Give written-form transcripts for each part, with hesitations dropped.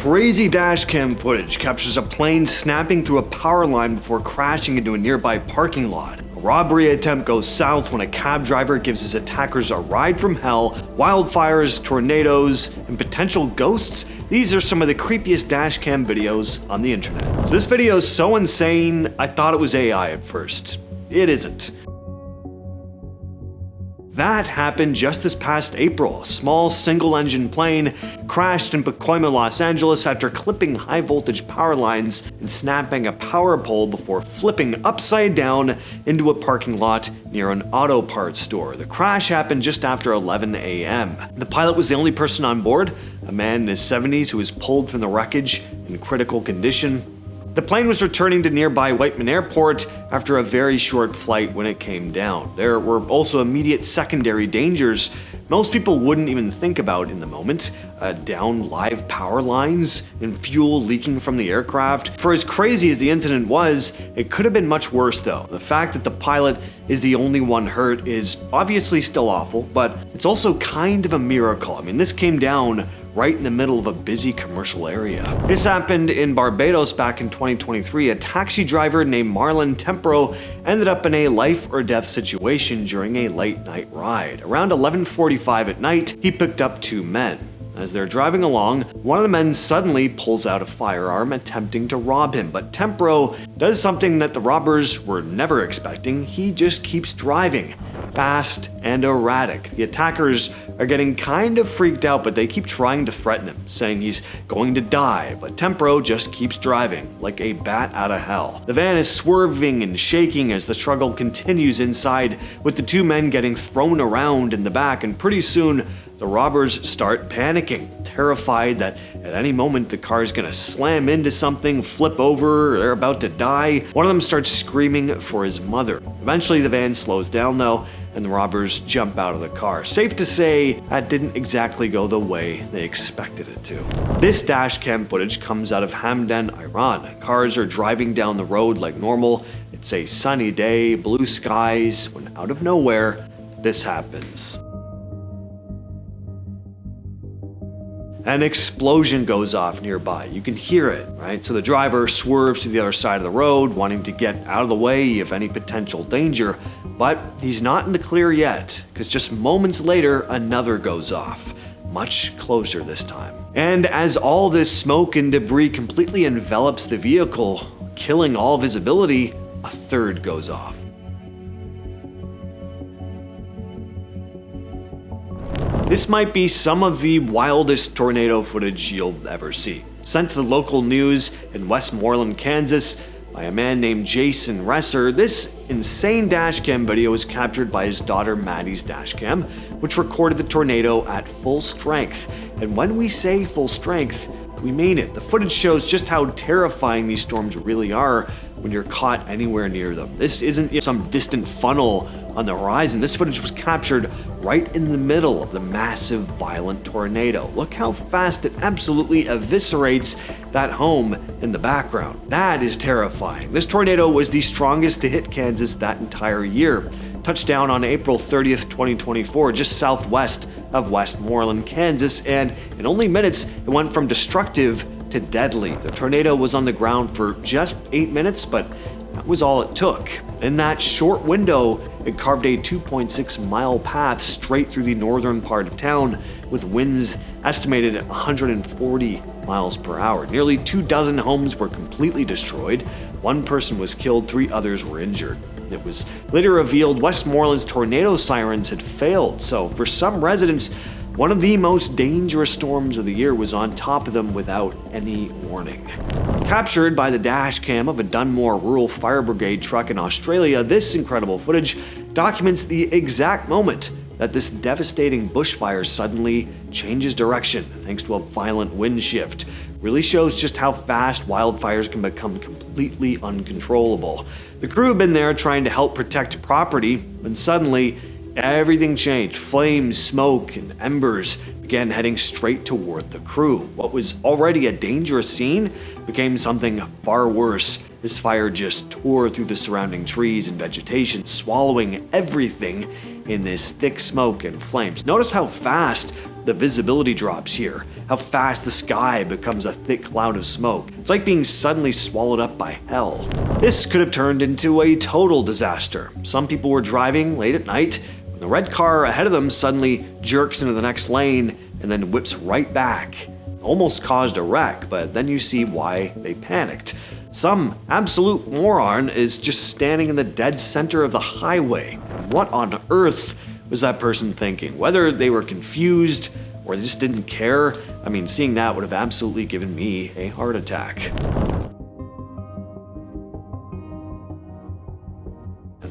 crazy dashcam footage captures a plane snapping through a power line before crashing into a nearby parking lot. A robbery attempt goes south when a cab driver gives his attackers a ride from hell. Wildfires, tornadoes, and potential ghosts. These are some of the creepiest dashcam videos on the internet. So this video is so insane, I thought it was AI at first. It isn't. That happened just this past April. A small single-engine plane crashed in Pacoima, Los Angeles after clipping high-voltage power lines and snapping a power pole before flipping upside down into a parking lot near an auto parts store. The crash happened just after 11 a.m. The pilot was the only person on board, a man in his 70s who was pulled from the wreckage in critical condition. The plane was returning to nearby Whiteman Airport after a very short flight when it came down. There were also immediate secondary dangers most people wouldn't even think about in the moment. Down live power lines and fuel leaking from the aircraft. For as crazy as the incident was, it could have been much worse though. The fact that the pilot is the only one hurt is obviously still awful, but it's also kind of a miracle. I mean, this came down right in the middle of a busy commercial area. This happened in Barbados back in 2023. A taxi driver named Marlon Tempero ended up in a life or death situation during a late night ride. Around 11:45 at night, he picked up two men. As they're driving along, one of the men suddenly pulls out a firearm attempting to rob him, but Tempero does something that the robbers were never expecting. He just keeps driving, fast and erratic. The attackers are getting kind of freaked out, but they keep trying to threaten him, saying he's going to die, but Tempero just keeps driving like a bat out of hell. The van is swerving and shaking as the struggle continues inside, with the two men getting thrown around in the back, and pretty soon the robbers start panicking, terrified that at any moment the car is gonna slam into something, flip over, or they're about to die. One of them starts screaming for his mother. Eventually the van slows down though, and the robbers jump out of the car. Safe to say, that didn't exactly go the way they expected it to. This dashcam footage comes out of Hamdan, Iran. Cars are driving down the road like normal. It's a sunny day, blue skies, when out of nowhere, this happens. An explosion goes off nearby. You can hear it, right? So the driver swerves to the other side of the road, wanting to get out of the way of any potential danger, but he's not in the clear yet, because just moments later, another goes off, much closer this time. And as all this smoke and debris completely envelops the vehicle, killing all visibility, a third goes off. This might be some of the wildest tornado footage you'll ever see. Sent to the local news in Westmoreland, Kansas by a man named Jason Resser, this insane dashcam video was captured by his daughter Maddie's dashcam, which recorded the tornado at full strength. And when we say full strength, we mean it. The footage shows just how terrifying these storms really are when you're caught anywhere near them. This isn't some distant funnel on the horizon. This footage was captured right in the middle of the massive, violent tornado. Look how fast it absolutely eviscerates that home in the background. That is terrifying. This tornado was the strongest to hit Kansas that entire year. Touched down on April 30th, 2024, just southwest of Westmoreland, Kansas, and in only minutes, it went from destructive to deadly. The tornado was on the ground for just 8 minutes, but that was all it took. In that short window, it carved a 2.6-mile path straight through the northern part of town, with winds estimated at 140 miles per hour. Nearly 24 homes were completely destroyed. One person was killed, 3 others were injured. It was later revealed Westmoreland's tornado sirens had failed, so for some residents, one of the most dangerous storms of the year was on top of them without any warning. Captured by the dashcam of a Dunmore Rural Fire Brigade truck in Australia, this incredible footage documents the exact moment that this devastating bushfire suddenly changes direction thanks to a violent wind shift. Really shows just how fast wildfires can become completely uncontrollable. The crew had been there trying to help protect property, when suddenly everything changed. Flames, smoke, and embers began heading straight toward the crew. What was already a dangerous scene became something far worse. This fire just tore through the surrounding trees and vegetation, swallowing everything in this thick smoke and flames. Notice how fast The visibility drops here, how fast the sky becomes a thick cloud of smoke. It's like being suddenly swallowed up by hell. This could have turned into a total disaster. Some people were driving late at night when the red car ahead of them suddenly jerks into the next lane and then whips right back. Almost caused a wreck, but then you see why they panicked. Some absolute moron is just standing in the dead center of the highway. What on earth was that person thinking? Whether they were confused or they just didn't care, I mean, seeing that would have absolutely given me a heart attack.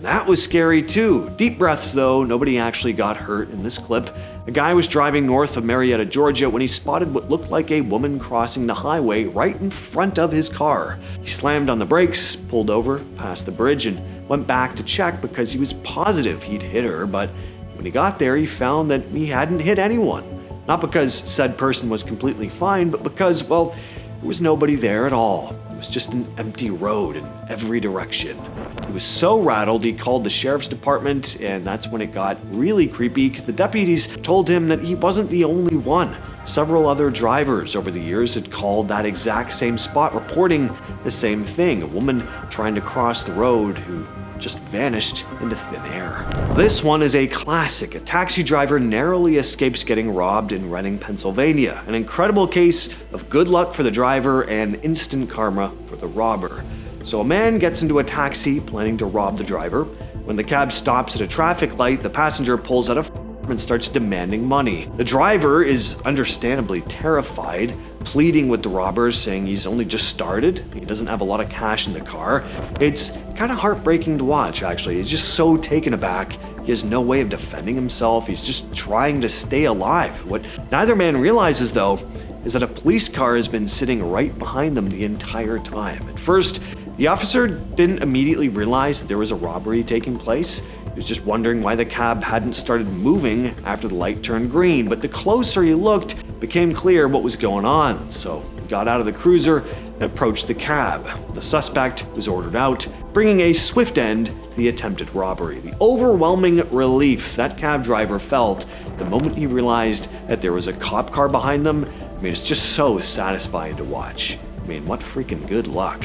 That was scary too. Deep breaths though, nobody actually got hurt in this clip. A guy was driving north of Marietta, Georgia when he spotted what looked like a woman crossing the highway right in front of his car. He slammed on the brakes, pulled over, passed the bridge, and went back to check because he was positive he'd hit her, but when he got there he found that he hadn't hit anyone. Not because said person was completely fine, but because, well, there was nobody there at all. It was just an empty road in every direction. He was so rattled he called the sheriff's department, and that's when it got really creepy because the deputies told him that he wasn't the only one. Several other drivers over the years had called that exact same spot reporting the same thing, a woman trying to cross the road who just vanished into thin air. This one is a classic. A taxi driver narrowly escapes getting robbed in Reading, Pennsylvania. An incredible case of good luck for the driver and instant karma for the robber. So a man gets into a taxi planning to rob the driver. When the cab stops at a traffic light, the passenger pulls out a and starts demanding money. The driver is understandably terrified, pleading with the robbers, saying he's only just started, he doesn't have a lot of cash in the car. It's kind of heartbreaking to watch, actually. He's just so taken aback. He has no way of defending himself. He's just trying to stay alive. What neither man realizes, though, is that a police car has been sitting right behind them the entire time. At first, the officer didn't immediately realize that there was a robbery taking place. He was just wondering why the cab hadn't started moving after the light turned green, but the closer he looked, it became clear what was going on. So he got out of the cruiser and approached the cab. The suspect was ordered out, bringing a swift end to the attempted robbery. The overwhelming relief that cab driver felt the moment he realized that there was a cop car behind them, I mean, it's just so satisfying to watch. I mean, what freaking good luck.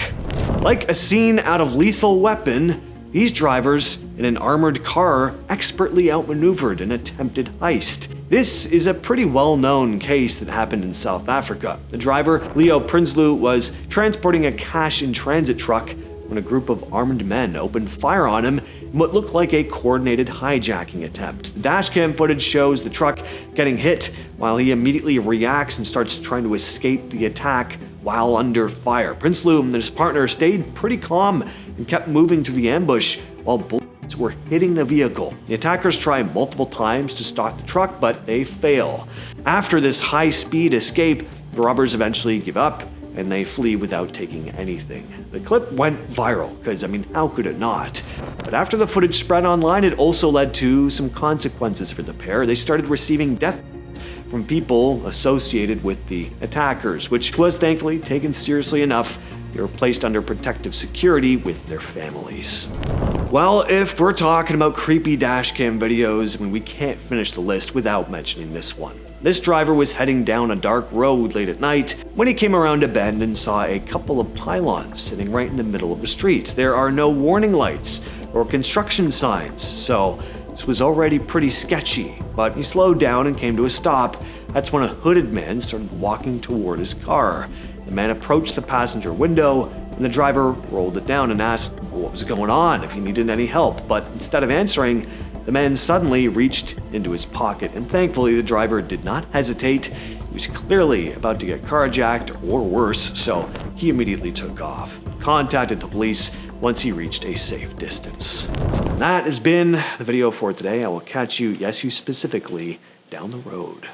Like a scene out of Lethal Weapon, these drivers in an armored car expertly outmaneuvered an attempted heist. This is a pretty well-known case that happened in South Africa. The driver, Leo Prinsloo, was transporting a cash-in-transit truck when a group of armed men opened fire on him in what looked like a coordinated hijacking attempt. The dashcam footage shows the truck getting hit while he immediately reacts and starts trying to escape the attack while under fire. Prinsloo and his partner stayed pretty calm and kept moving through the ambush while bullets were hitting the vehicle. The attackers try multiple times to stop the truck, but they fail. After this high-speed escape, the robbers eventually give up and they flee without taking anything. The clip went viral, because, I mean, how could it not? But after the footage spread online, it also led to some consequences for the pair. They started receiving death from people associated with the attackers, which was thankfully taken seriously enough. They were placed under protective security with their families. Well, if we're talking about creepy dashcam videos, I mean, we can't finish the list without mentioning this one. This driver was heading down a dark road late at night when he came around a bend and saw a couple of pylons sitting right in the middle of the street. There are no warning lights or construction signs, so this was already pretty sketchy, but he slowed down and came to a stop. That's when a hooded man started walking toward his car. The man approached the passenger window, and the driver rolled it down and asked what was going on, if he needed any help. But instead of answering, the man suddenly reached into his pocket, and thankfully the driver did not hesitate. He was clearly about to get carjacked or worse, so he immediately took off, contacted the police once he reached a safe distance. And that has been the video for today. I will catch you, yes, you specifically, down the road.